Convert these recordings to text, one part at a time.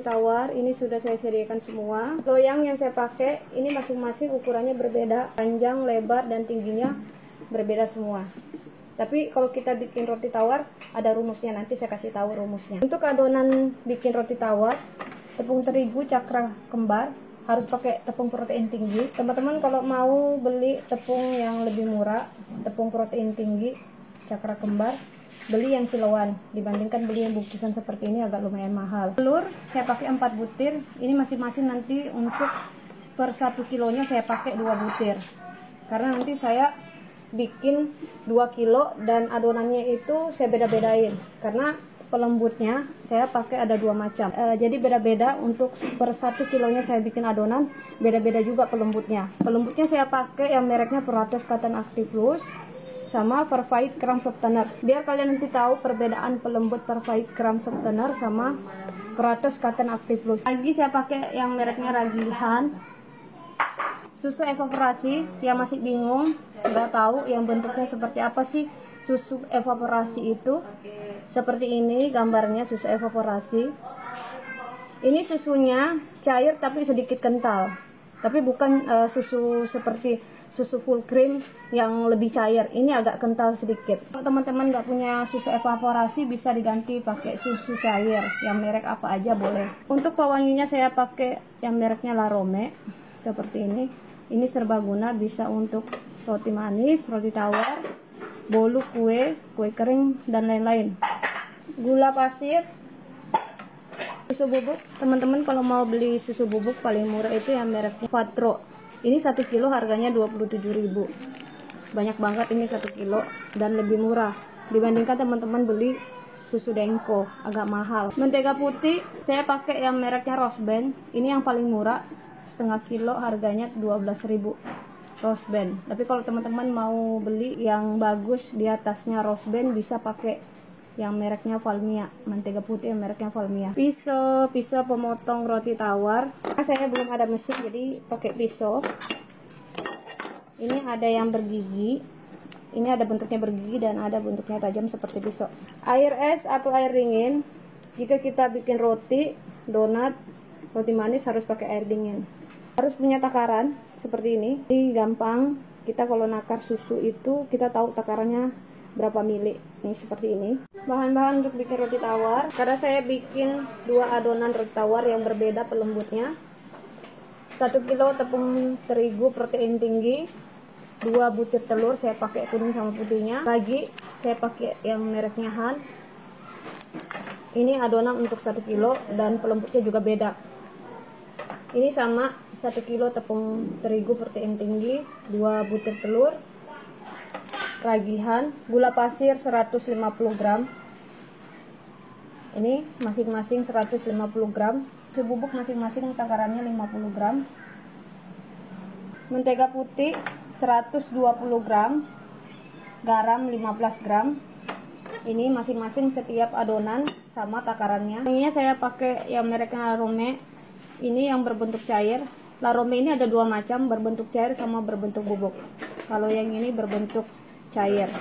roti tawar. Ini sudah saya sediakan semua. Loyang yang saya pakai ini masing-masing ukurannya berbeda, panjang, lebar, dan tingginya berbeda semua. Tapi kalau kita bikin roti tawar ada rumusnya, nanti saya kasih tahu rumusnya. Untuk adonan bikin roti tawar, tepung terigu cakra kembar harus pakai tepung protein tinggi. Teman-teman kalau mau beli tepung yang lebih murah, tepung protein tinggi cakra kembar, beli yang kiloan dibandingkan beli yang bungkusan seperti ini, agak lumayan mahal. Telur saya pakai 4 butir. Ini masing-masing nanti untuk per 1 kilonya saya pakai 2 butir. Karena nanti saya bikin 2 kilo dan adonannya itu saya beda-bedain. Karena pelembutnya saya pakai ada 2 macam. Jadi beda-beda untuk per 1 kilonya saya bikin adonan, beda-beda juga pelembutnya. Pelembutnya saya pakai yang mereknya Puratos Cotton Active Plus sama Perfait Crumb Softener. Biar kalian nanti tahu perbedaan pelembut Perfait Crumb Softener sama Puratos Cotton Active Plus. Lagi saya pakai yang mereknya Ragihan. Susu evaporasi, yang masih bingung, nggak tahu yang bentuknya seperti apa sih susu evaporasi itu. Seperti ini gambarnya susu evaporasi. Ini susunya cair tapi sedikit kental. Tapi bukan susu seperti susu full cream yang lebih cair. Ini agak kental sedikit. Kalau teman-teman nggak punya susu evaporasi, bisa diganti pakai susu cair yang merek apa aja boleh. Untuk pewanginya saya pakai yang mereknya Larome seperti ini. Ini serbaguna, bisa untuk roti manis, roti tawar, bolu kue, kue kering, dan lain-lain. Gula pasir, susu bubuk. Teman-teman kalau mau beli susu bubuk paling murah itu yang mereknya Fatro. Ini 1 kilo harganya 27.000. Banyak banget ini 1 kilo dan lebih murah dibandingkan teman-teman beli susu Denko, agak mahal. Mentega putih saya pakai yang mereknya Rose Band. Ini yang paling murah, setengah kilo harganya 12.000. Rose Band. Tapi kalau teman-teman mau beli yang bagus di atasnya Rose Band, bisa pakai yang mereknya Valmia, mentega putih yang mereknya Valmia. Pisau pemotong roti tawar. Saya belum ada mesin jadi pakai pisau. Ini ada yang bergigi. Ini ada bentuknya bergigi dan ada bentuknya tajam seperti pisau. Air es atau air dingin. Jika kita bikin roti, donat, roti manis harus pakai air dingin. Harus punya takaran seperti ini. Jadi gampang, kita kalau nakar susu itu kita tahu takarannya berapa mili. Nih seperti ini. Bahan-bahan untuk bikin roti tawar. Karena saya bikin 2 adonan roti tawar yang berbeda pelembutnya. 1 kilo tepung terigu protein tinggi, 2 butir telur saya pakai kuning sama putihnya. Ragi saya pakai yang mereknya Han. Ini adonan untuk 1 kilo dan pelembutnya juga beda. Ini sama 1 kilo tepung terigu protein tinggi, 2 butir telur, ragihan, gula pasir 150 gram. Ini masing-masing 150 gram. Susu bubuk masing-masing takarannya 50 gram. Mentega putih 120 gram. Garam 15 gram. Ini masing-masing setiap adonan sama takarannya. Ini saya pakai yang mereknya Larome. Ini yang berbentuk cair. Larome ini ada 2 macam, berbentuk cair sama berbentuk bubuk. Kalau yang ini berbentuk cair.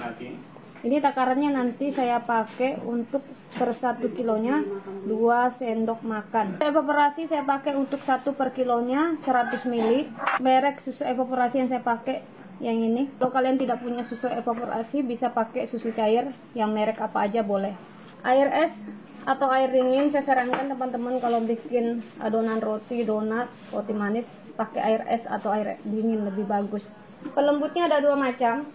Ini takarannya nanti saya pakai untuk per 1 kilonya 2 sendok makan. Evaporasi saya pakai untuk 1 per kilonya 100 ml. Merek susu evaporasi yang saya pakai yang ini. Kalau kalian tidak punya susu evaporasi, bisa pakai susu cair yang merek apa aja boleh. Air es atau air dingin, saya sarankan teman-teman kalau bikin adonan roti, donat, roti manis, pakai air es atau air dingin lebih bagus. Pelembutnya ada 2 macam.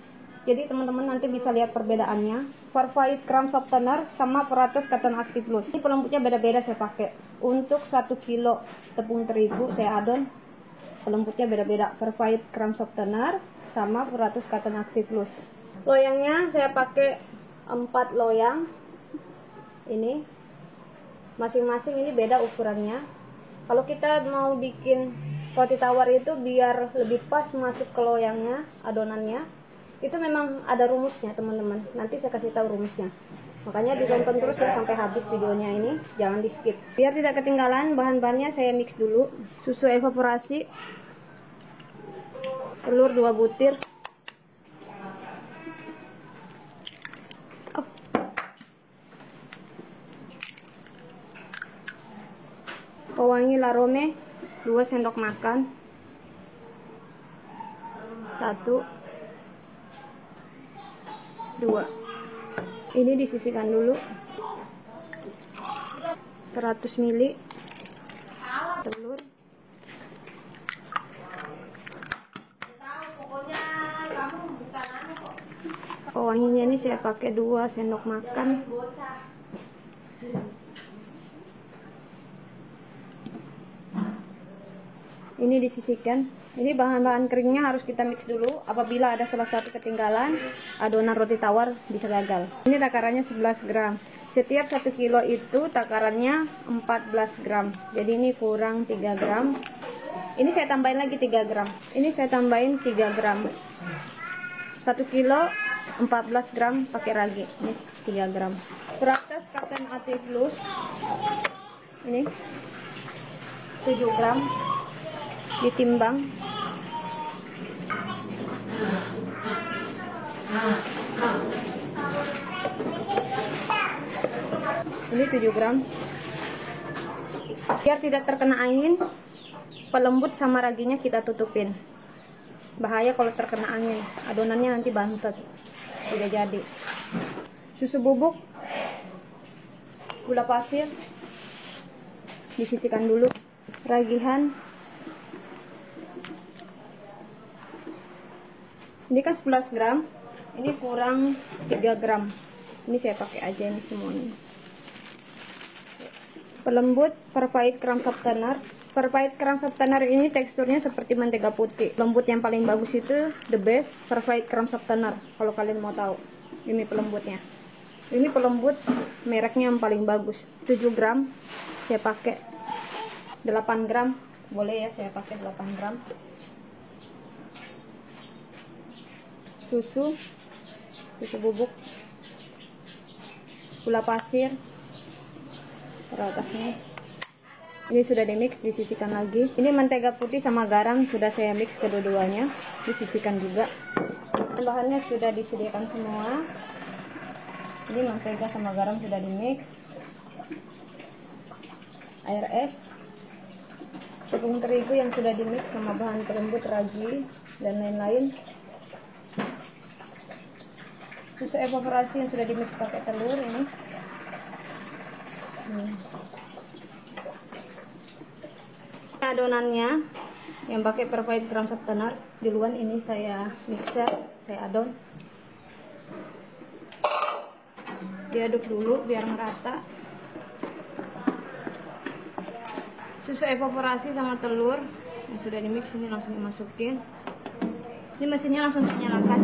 Jadi teman-teman nanti bisa lihat perbedaannya. Perfait Crumb Softener sama Puratos Cotton Active Plus. Ini pelembutnya beda-beda saya pakai. Untuk 1 kilo tepung terigu saya adon, pelembutnya beda-beda. Perfait Crumb Softener sama Puratos Cotton Active Plus. Loyangnya saya pakai 4 loyang. Ini masing-masing ini beda ukurannya. Kalau kita mau bikin roti tawar itu biar lebih pas masuk ke loyangnya, adonannya, itu memang ada rumusnya teman-teman. Nanti saya kasih tahu rumusnya. Makanya ditonton terus ya sampai habis videonya ini, jangan di skip. Biar tidak ketinggalan, bahan-bahannya saya mix dulu. Susu evaporasi, telur 2 butir, pewangi Larome 2 sendok makan. 1 2. Ini disisihkan dulu. 100 ml telur. Pewanginya ini saya pakai 2 sendok makan. Ini disisihkan. Ini bahan-bahan keringnya harus kita mix dulu. Apabila ada salah satu ketinggalan, adonan roti tawar bisa gagal. Ini takarannya 11 gram. Setiap 1 kilo itu takarannya 14 gram. Jadi ini kurang 3 gram. Ini saya tambahin lagi 3 gram. Ini saya tambahin 3 gram. 1 kilo 14 gram pakai ragi. Ini 3 gram. Beras Captain Active Plus. Ini 7 gram. Ditimbang. Ini 7 gram. Biar tidak terkena angin, pelembut sama raginya kita tutupin. Bahaya kalau terkena angin, adonannya nanti bantet, tidak jadi. Susu bubuk, gula pasir, disisihkan dulu. Ragihan, ini kan 11 gram, ini kurang 3 gram. Ini saya pakai aja ini semuanya. Pelembut Perfait Crumb Softener. Perfait Crumb Softener ini teksturnya seperti mentega putih. Lembut yang paling bagus itu the best Perfait Crumb Softener. Kalau kalian mau tahu, ini pelembutnya. Ini pelembut mereknya yang paling bagus. 7 gram saya pakai. 8 gram boleh ya, saya pakai 8 gram. Susu bubuk, gula pasir, atasnya. Ini sudah di mix, disisihkan lagi. Ini mentega putih sama garam sudah saya mix kedua-duanya, disisihkan juga. Bahannya sudah disediakan semua. Ini mentega sama garam sudah di mix. Air es, tepung terigu yang sudah di mix sama bahan pelembut, ragi dan lain-lain. Susu evaporasi yang sudah di mix pakai telur ini. Adonannya yang pakai Perfait Crumb Softener di luar ini saya mixer, saya adon. Diaduk dulu biar merata. Susu evaporasi sama telur yang sudah di mix ini langsung dimasukin. Ini mesinnya langsung dinyalakan.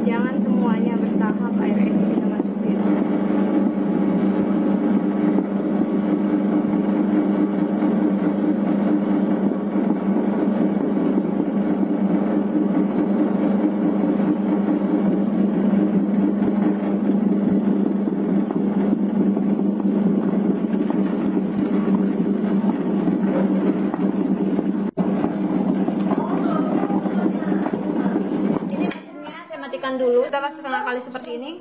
Jangan semuanya bertahap air es kita masukin. Dulu setelah setengah kali seperti ini,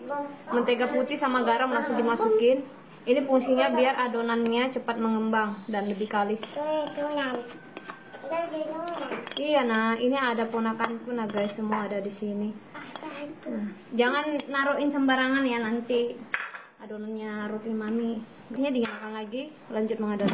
mentega putih sama garam langsung dimasukin. Ini fungsinya biar adonannya cepat mengembang dan lebih kalis. Iya, nah ini ada ponakanku, nah guys, semua ada di sini. Jangan naruhin sembarangan ya, nanti adonannya roti mami. Ini dinyalakan lagi, lanjut mengadon.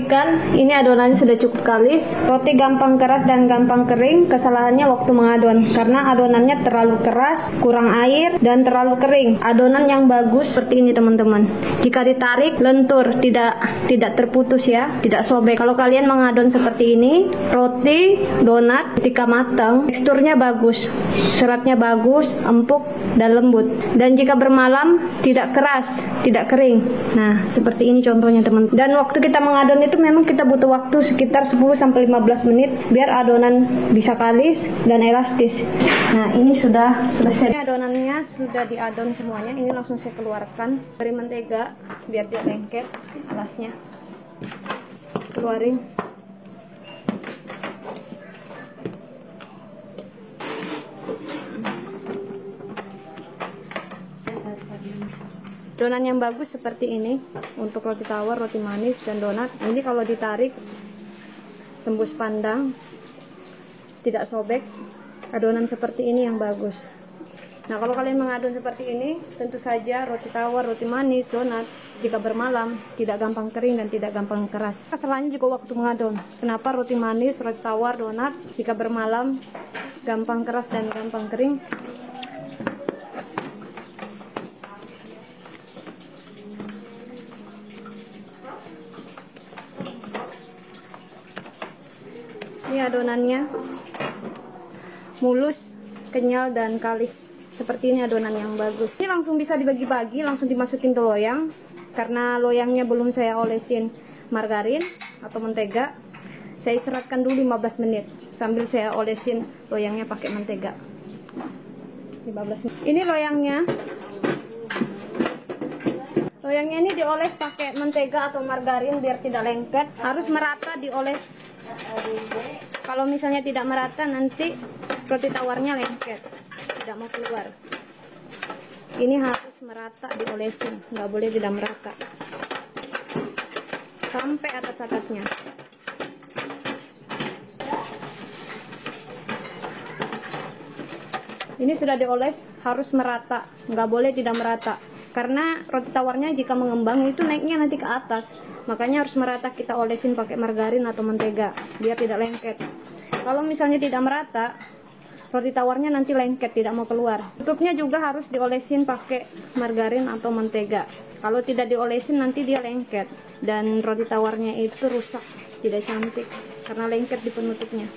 perhatikan, ini adonannya sudah cukup kalis. Roti gampang keras dan gampang kering, kesalahannya waktu mengadon karena adonannya terlalu keras, kurang air, dan terlalu kering. Adonan yang bagus seperti ini teman-teman. Jika ditarik lentur, tidak terputus ya, tidak sobek. Kalau kalian mengadon seperti ini, roti donat ketika matang teksturnya bagus, seratnya bagus, empuk dan lembut. Dan jika bermalam tidak keras, tidak kering. Nah, seperti ini contohnya teman. Dan waktu kita mengadon itu memang kita butuh waktu sekitar 10-15 menit biar adonan bisa kalis dan elastis. Nah, ini sudah selesai. Ini adonannya sudah diadon semuanya. Ini langsung saya keluarkan. Beri mentega biar dia lengket alasnya. Keluarin. Donat yang bagus seperti ini untuk roti tawar, roti manis, dan donat. Ini kalau ditarik tembus pandang, tidak sobek. Adonan seperti ini yang bagus. Nah, kalau kalian mengadon seperti ini, tentu saja roti tawar, roti manis, donat jika bermalam tidak gampang kering dan tidak gampang keras. Kesalahannya juga waktu mengadon. Kenapa roti manis, roti tawar, donat jika bermalam gampang keras dan gampang kering? Ini adonannya mulus, kenyal, dan kalis. Seperti ini adonan yang bagus. Ini langsung bisa dibagi-bagi, langsung dimasukin ke loyang. Karena loyangnya belum saya olesin margarin atau mentega, saya istirahatkan dulu 15 menit sambil saya olesin loyangnya pakai mentega. 15 menit. Ini loyangnya. Loyangnya ini dioles pakai mentega atau margarin biar tidak lengket. Harus merata dioles. Kalau misalnya tidak merata, nanti roti tawarnya lengket, tidak mau keluar. Ini harus merata diolesin, nggak boleh tidak merata sampai atas-atasnya. Ini sudah dioles, harus merata, nggak boleh tidak merata. Karena roti tawarnya jika mengembang itu naiknya nanti ke atas. Makanya harus merata, kita olesin pakai margarin atau mentega biar tidak lengket. Kalau misalnya tidak merata, roti tawarnya nanti lengket, tidak mau keluar. Tutupnya juga harus diolesin pakai margarin atau mentega. Kalau tidak diolesin nanti dia lengket dan roti tawarnya itu rusak, tidak cantik karena lengket di penutupnya.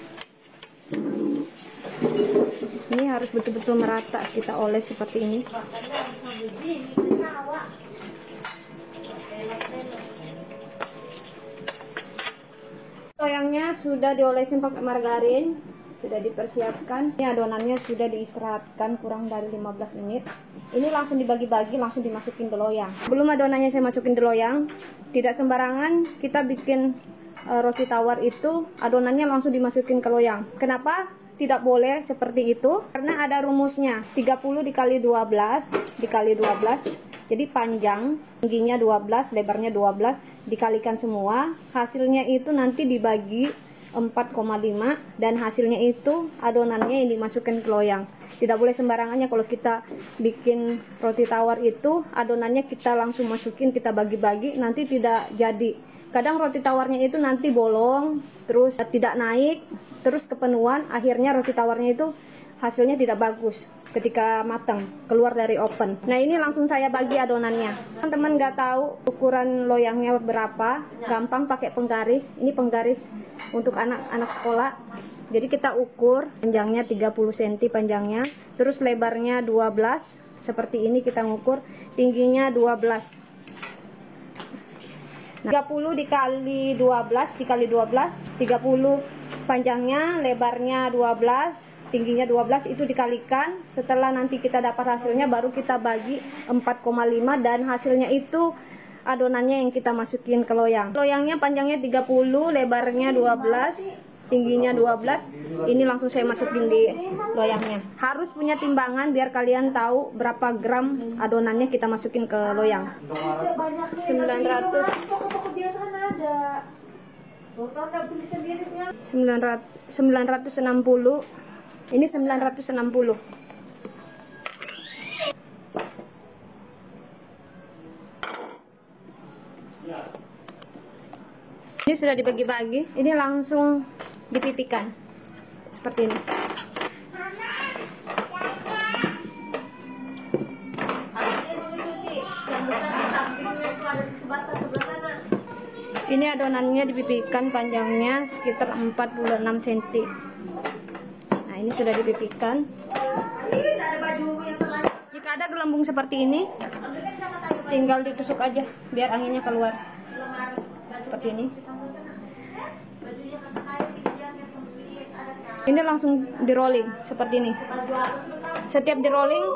Ini harus betul-betul merata, kita oles seperti ini. Loyangnya sudah diolesin pakai margarin, sudah dipersiapkan. Ini adonannya sudah diistirahatkan kurang dari 15 menit. Ini langsung dibagi-bagi, langsung dimasukin ke loyang. Belum adonannya saya masukin ke loyang, tidak sembarangan kita bikin roti tawar itu adonannya langsung dimasukin ke loyang. Kenapa tidak boleh seperti itu? Karena ada rumusnya, 30 dikali 12 dikali 12. Jadi panjang, tingginya 12, lebarnya 12, dikalikan semua, hasilnya itu nanti dibagi 4,5 dan hasilnya itu adonannya yang dimasukkan ke loyang. Tidak boleh sembarangannya kalau kita bikin roti tawar itu adonannya kita langsung masukin, kita bagi-bagi, nanti tidak jadi. Kadang roti tawarnya itu nanti bolong, terus tidak naik, terus kepenuhan, akhirnya roti tawarnya itu hasilnya tidak bagus ketika matang keluar dari oven. Nah, ini langsung saya bagi adonannya. Teman-teman nggak tahu ukuran loyangnya berapa, gampang pakai penggaris. Ini penggaris untuk anak-anak sekolah. Jadi kita ukur panjangnya 30 cm panjangnya, terus lebarnya 12 seperti ini kita ngukur, tingginya 12. Nah, 30 dikali 12 dikali 12, 30 panjangnya, lebarnya 12, tingginya 12, itu dikalikan. Setelah nanti kita dapat hasilnya baru kita bagi 4,5 dan hasilnya itu adonannya yang kita masukin ke loyang. Loyangnya panjangnya 30, lebarnya 12, tingginya 12. Ini langsung saya masukin di loyangnya. Harus punya timbangan biar kalian tahu berapa gram adonannya kita masukin ke loyang. 960. Ini 960. Ini sudah dibagi-bagi, ini langsung dipipihkan seperti ini. Ini adonannya dipipihkan, panjangnya sekitar 46 cm. Nah, ini sudah dipipihkan. Jika ada gelembung seperti ini, tinggal ditusuk aja biar anginnya keluar. Seperti ini. Ini langsung di rolling seperti ini. Setiap di rolling,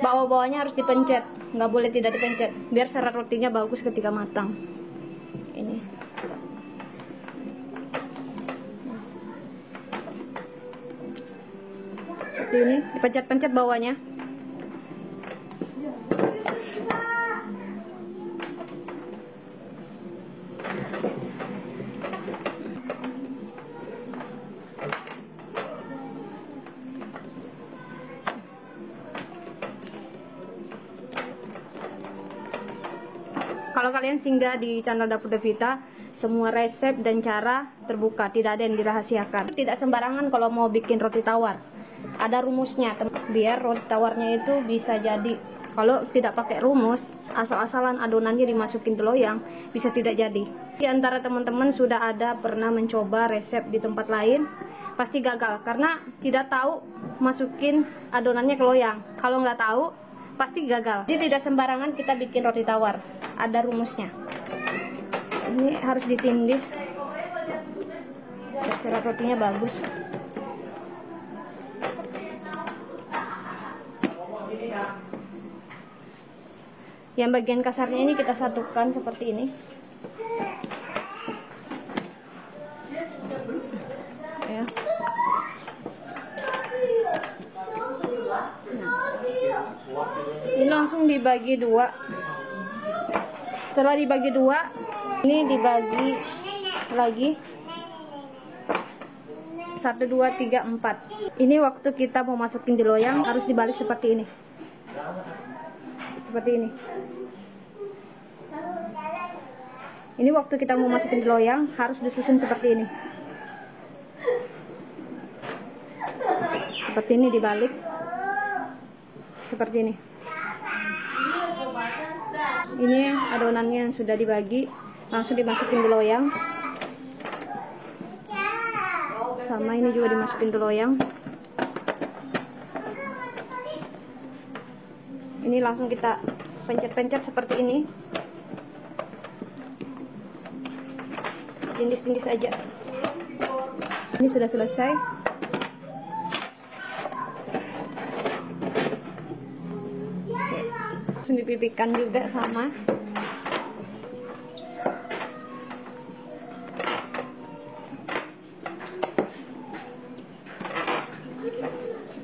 bawah-bawahnya harus dipencet, nggak boleh tidak dipencet, biar serat rotinya bagus ketika matang. Ini. Seperti ini, dipencet-pencet bawahnya. Kalau kalian singgah di channel Dapur Devita, semua resep dan cara terbuka, tidak ada yang dirahasiakan. Tidak sembarangan kalau mau bikin roti tawar. Ada rumusnya, biar roti tawarnya itu bisa jadi. Kalau tidak pakai rumus, asal-asalan adonannya dimasukin ke loyang, bisa tidak jadi. Di antara teman-teman sudah ada pernah mencoba resep di tempat lain, pasti gagal karena tidak tahu masukin adonannya ke loyang. Kalau nggak tahu, pasti gagal. Jadi tidak sembarangan kita bikin roti tawar, ada rumusnya. Ini harus ditindis biar serat rotinya bagus. Yang bagian kasarnya ini kita satukan seperti ini. Ya. Ini langsung dibagi dua. Setelah dibagi dua, ini dibagi lagi 1, 2, 3, 4. Ini waktu kita mau masukin di loyang harus dibalik seperti ini. Seperti ini. Ini waktu kita mau masukin di loyang harus disusun seperti ini. Seperti ini dibalik. Seperti ini. Ini adonannya yang sudah dibagi, langsung dimasukin di loyang. Sama ini juga dimasukin di loyang. Ini langsung kita pencet-pencet seperti ini. Tindis-tindis aja. Ini sudah selesai. Langsung dipipihkan juga sama.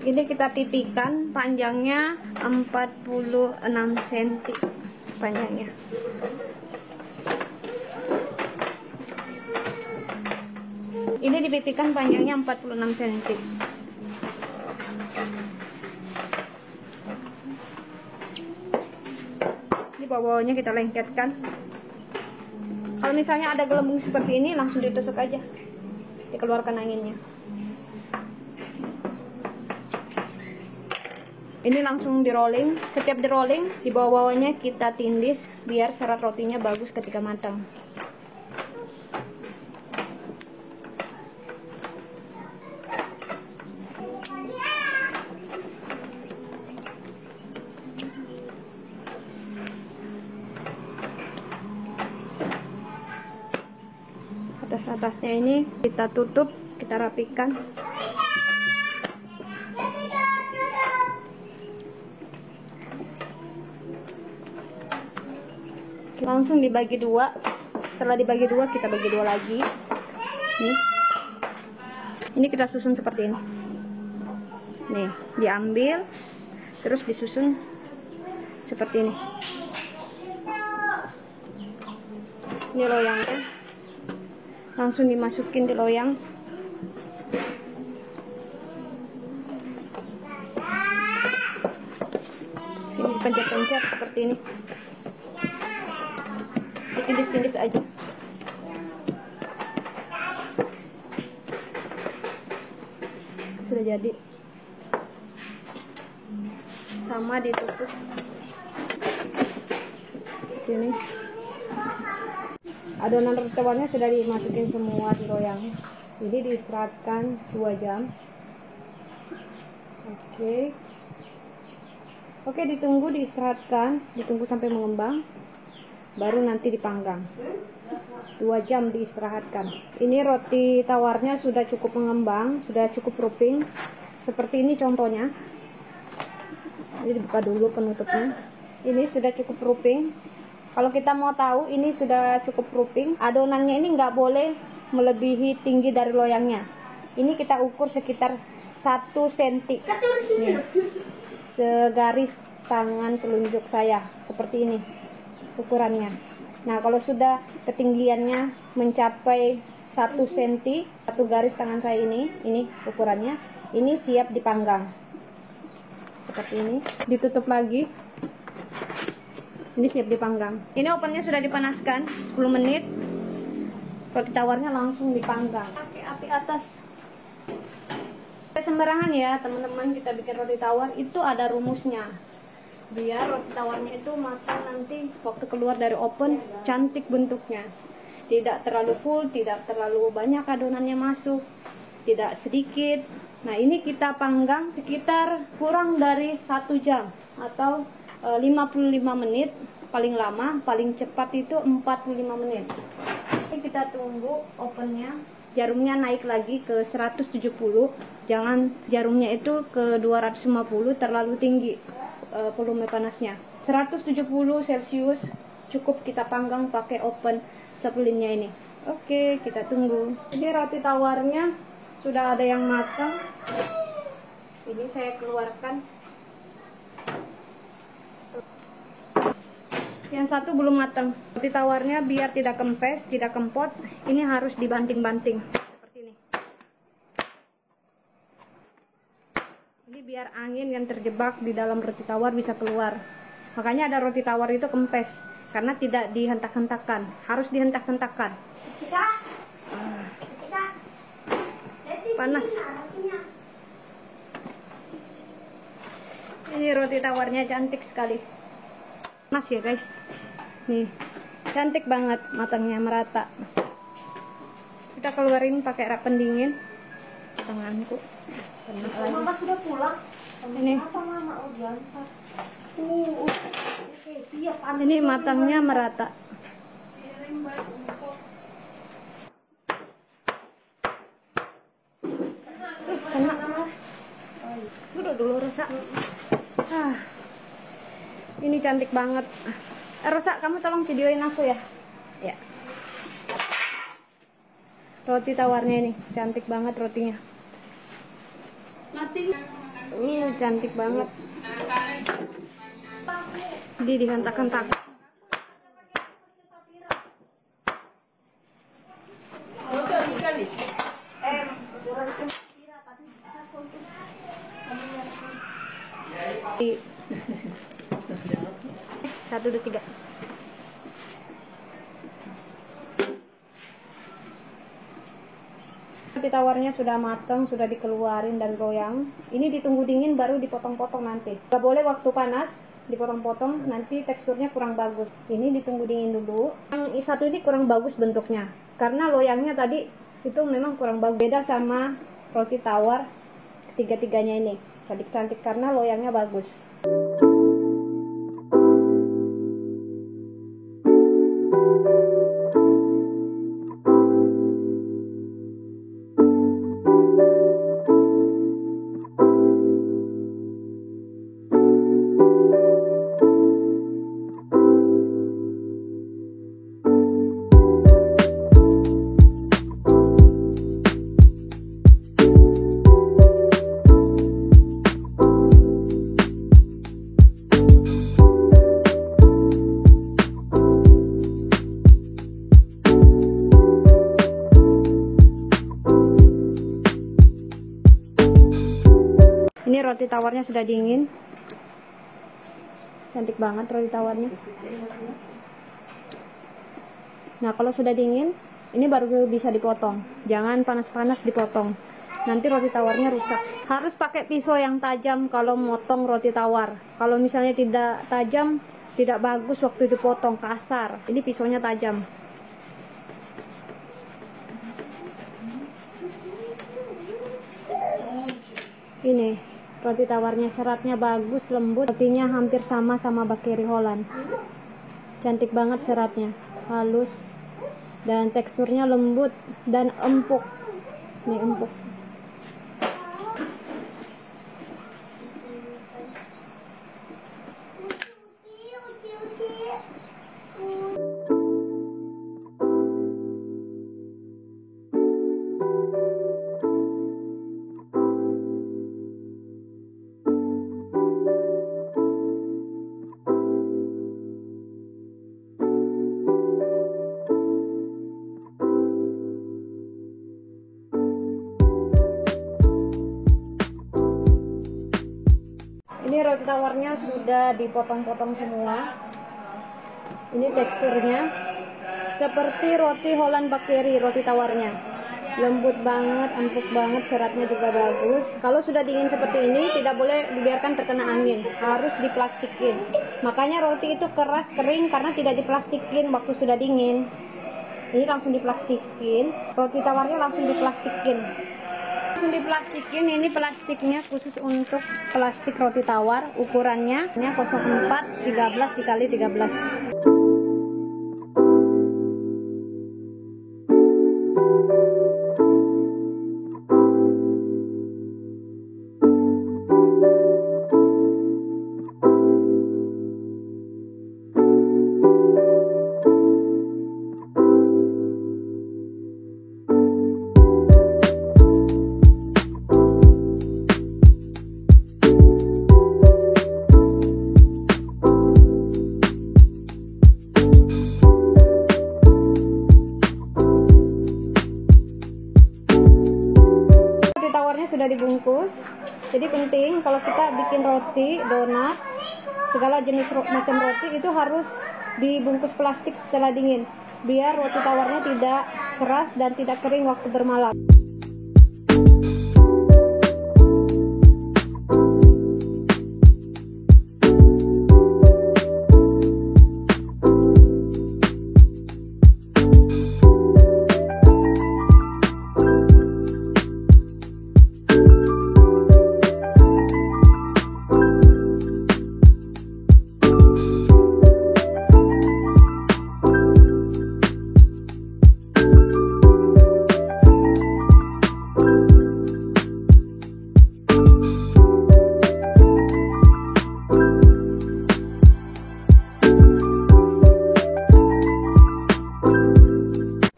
Ini kita pipihkan, panjangnya 46 cm panjangnya. Ini dipipihkan panjangnya 46 cm. Di bawah-bawahnya kita lengketkan. Kalau misalnya ada gelembung seperti ini, langsung ditusuk aja, dikeluarkan anginnya. Ini langsung di rolling. Setiap di rolling, di bawah-bawahnya kita tindis biar serat rotinya bagus ketika matang. Atas-atasnya ini kita tutup, kita rapikan. Langsung dibagi dua. Setelah dibagi dua, kita bagi dua lagi. Nih. Ini kita susun seperti ini. Nih, diambil terus disusun seperti ini. Ini loyangnya. Langsung dimasukin di loyang. Sini pencet-pencet seperti ini. Tindis-tindis aja. sudah jadi. Sama ditutup ini. Adonan roti tawarnya sudah dimasukin semua di loyang. Ini diistirahatkan 2 jam. Oke, ditunggu, diistirahatkan, ditunggu sampai mengembang, baru nanti dipanggang. 2 jam diistirahatkan. Ini roti tawarnya sudah cukup mengembang, sudah cukup proofing. Seperti ini contohnya. Jadi dibuka dulu penutupnya. Ini sudah cukup proofing. Kalau kita mau tahu ini sudah cukup proofing, adonannya ini nggak boleh melebihi tinggi dari loyangnya. Ini kita ukur sekitar 1 cm. Nih, segaris tangan telunjuk saya seperti ini ukurannya. Nah, kalau sudah ketinggiannya mencapai 1 cm, 1 garis tangan saya ini ukurannya, ini siap dipanggang. Seperti ini, ditutup lagi. Ini siap dipanggang. Ini ovennya sudah dipanaskan 10 menit. Roti tawarnya langsung dipanggang. Pakai api atas. Sembarangan ya, teman-teman, kita bikin roti tawar itu ada rumusnya. Biar roti tawarnya itu matang nanti waktu keluar dari oven cantik bentuknya. Tidak terlalu full, tidak terlalu banyak adonannya masuk, tidak sedikit. Nah, ini kita panggang sekitar kurang dari 1 jam atau 55 menit paling lama, paling cepat itu 45 menit. Ini kita tunggu ovennya, jarumnya naik lagi ke 170. Jangan jarumnya itu ke 250, terlalu tinggi volume panasnya. 170 Celcius cukup kita panggang pakai oven sepelinnya ini. Oke, kita tunggu. Ini roti tawarnya sudah ada yang matang. Ini saya keluarkan. Yang satu belum matang. Roti tawarnya biar tidak kempes, tidak kempot, ini harus dibanting-banting seperti ini. Ini biar angin yang terjebak di dalam roti tawar bisa keluar. Makanya ada roti tawar itu kempes, karena tidak dihentak-hentakan, harus dihentak-hentakan. Panas. Ini roti tawarnya cantik sekali. Panas ya guys. Nih, cantik banget, matangnya merata. Kita keluarin pakai rak pendingin. Tanganku. Mama sudah pulang. Ini. Apa mama udah Ini matangnya merata. Kena. Udah dulu rusak. Ini cantik banget. Rosa, kamu tolong videoin aku ya. Ya. Roti tawarnya ini cantik banget rotinya. Cantik banget. Jadi dihentak-hentak. Satu, dua, tiga. Roti tawarnya sudah matang, sudah dikeluarin dari loyang. Ini ditunggu dingin baru dipotong-potong nanti. Gak boleh waktu panas dipotong-potong, nanti teksturnya kurang bagus. Ini ditunggu dingin dulu. Yang satu ini kurang bagus bentuknya, karena loyangnya tadi itu memang kurang bagus. Beda sama roti tawar ketiga-tiganya ini. Cantik-cantik karena loyangnya bagus. Ini roti tawarnya sudah dingin. Cantik banget roti tawarnya. Nah, kalau sudah dingin, ini baru bisa dipotong. Jangan panas-panas dipotong. nanti roti tawarnya rusak. Harus pakai pisau yang tajam kalau motong roti tawar. Kalau misalnya tidak tajam, tidak bagus waktu dipotong, kasar. Ini pisaunya tajam. Ini roti tawarnya, seratnya bagus, lembut. Rotinya hampir sama Bakery Holland. Cantik banget seratnya, halus, dan teksturnya lembut dan empuk. Nih, empuk. Ini roti tawarnya sudah dipotong-potong semua. Ini teksturnya seperti roti Holland Bakery, roti tawarnya. Lembut banget, empuk banget, seratnya juga bagus. Kalau sudah dingin seperti ini, tidak boleh dibiarkan terkena angin, harus diplastikin. Makanya roti itu keras, kering karena tidak diplastikin waktu sudah dingin. Ini langsung diplastikin, roti tawarnya langsung diplastikin. Ini plastiknya khusus untuk plastik roti tawar, ukurannya 04 13 x 13. Sudah dibungkus, jadi penting kalau kita bikin roti, donat, segala jenis macam roti itu harus dibungkus plastik setelah dingin, biar roti tawarnya tidak keras dan tidak kering waktu bermalam.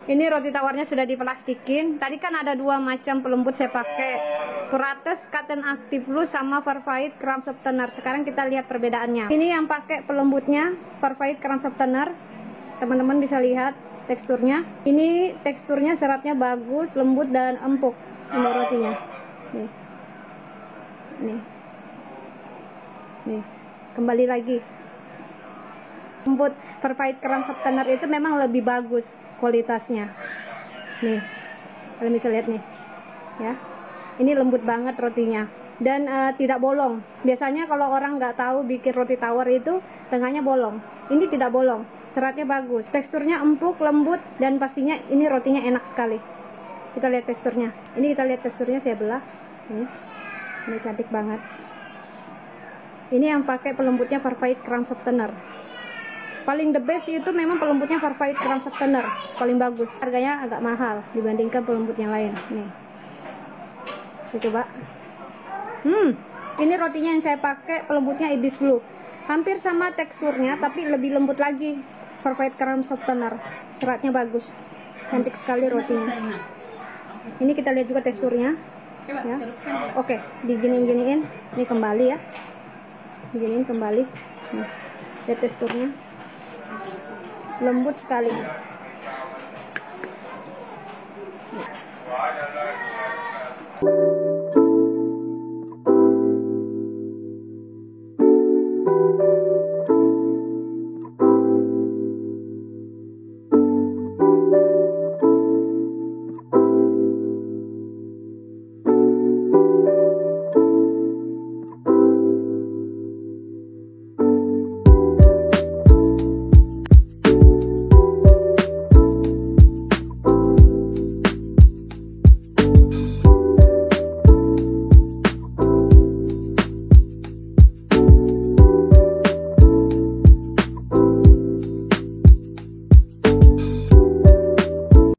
Ini roti tawarnya sudah diplastikin. Tadi kan ada dua macam pelembut saya pakai, Purates Cotton Active Loose sama Farfait Crumb Softener. Sekarang kita lihat perbedaannya. Ini yang pakai pelembutnya, Farfait Crumb Softener. Teman-teman bisa lihat teksturnya. Ini teksturnya, seratnya bagus, lembut dan empuk. Ini rotinya. Nih. Nih. Kembali lagi. Lembut. Farfait Crumb Softener itu memang lebih bagus kualitasnya. Nih, kalian bisa lihat nih, ya. Ini lembut banget rotinya dan tidak bolong. Biasanya kalau orang nggak tahu bikin roti tawar itu tengahnya bolong. Ini tidak bolong, seratnya bagus, teksturnya empuk, lembut, dan pastinya ini rotinya enak sekali. Kita lihat teksturnya. Ini kita lihat teksturnya, saya belah. Ini cantik banget. Ini yang pakai pelembutnya Farfait Crumb Softener. Paling the best itu memang pelembutnya Farfait Crumb Softener, paling bagus. Harganya agak mahal dibandingkan pelembut yang lain. Nih, saya coba. Ini rotinya yang saya pakai pelembutnya Ibis Blue. Hampir sama teksturnya, tapi lebih lembut lagi. Farfait Crumb Softener, seratnya bagus, cantik sekali rotinya. Ini kita lihat juga teksturnya. Ya. Oke, diginiin. Ini kembali ya. Diginiin kembali. Nah, lihat teksturnya. Lembut sekali.